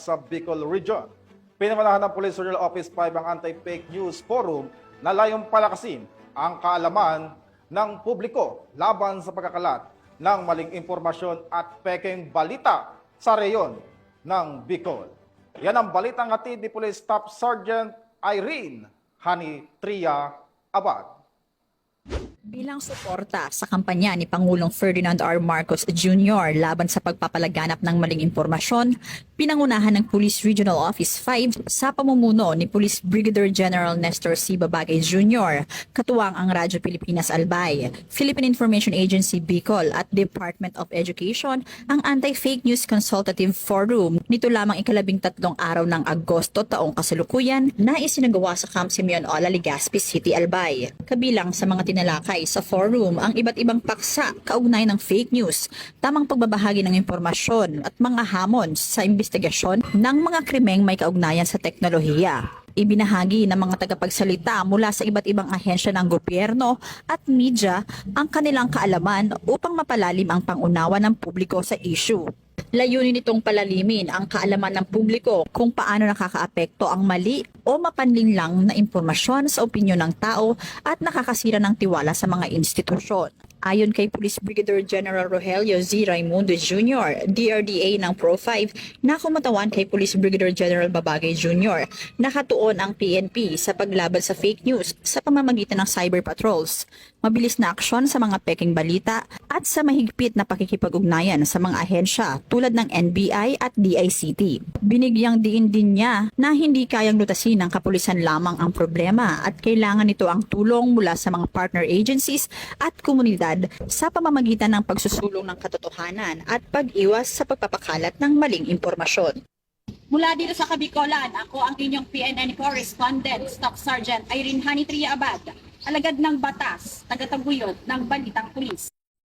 sa Bicol Region. Pinamanahan ng Police Regional Office 5 ang Anti-Fake News Forum na layong palakasin ang kaalaman ng publiko laban sa pagkakalat ng maling impormasyon at pekeng balita sa reyon ng Bicol. Yan ang balitang hatid ni Police Staff Sergeant Irene Hanitria Abad. Bilang suporta sa kampanya ni Pangulong Ferdinand R. Marcos Jr. laban sa pagpapalaganap ng maling impormasyon, pinangunahan ng Police Regional Office 5 sa pamumuno ni Police Brigadier General Nestor C. Babagay Jr., katuwang ang Radyo Pilipinas Albay, Philippine Information Agency Bicol at Department of Education ang Anti-Fake News Consultative Forum nito lamang ika-13 araw ng Agosto taong kasalukuyan na isinagawa sa Camp Simeon Ola, Legazpi City, Albay. Kabilang sa mga tinalakay sa forum ang iba't ibang paksa kaugnay ng fake news, tamang pagbabahagi ng impormasyon at mga hamon sa investigasyon ng mga krimeng may kaugnayan sa teknolohiya. Ibinahagi ng mga tagapagsalita mula sa iba't ibang ahensya ng gobyerno at media ang kanilang kaalaman upang mapalalim ang pangunawa ng publiko sa issue. Layunin nitong palalimin ang kaalaman ng publiko kung paano nakakaapekto ang mali o mapanlinlang na impormasyon sa opinyon ng tao at nakakasira ng tiwala sa mga institusyon. Ayon kay Police Brigadier General Rogelio Z. Raimundo Jr., DRDA ng Pro-5, na kumatawan kay Police Brigadier General Babagay Jr., nakatuon ang PNP sa paglaban sa fake news sa pamamagitan ng cyber patrols, mabilis na aksyon sa mga peking balita at sa mahigpit na pakikipag-ugnayan sa mga ahensya tulad ng NBI at DICT. Binigyang diin din niya na hindi kayang lutasin ng kapulisan lamang ang problema at kailangan nito ang tulong mula sa mga partner agencies at komunidad sa pamamagitan ng pagsusulong ng katotohanan at pag-iwas sa pagpapakalat ng maling impormasyon. Mula dito sa Kabikolan, ako ang inyong PNN correspondent, Staff Sergeant Irene Hanitria Abad, alagad ng batas, tagataguyod ng Balitang Pulis.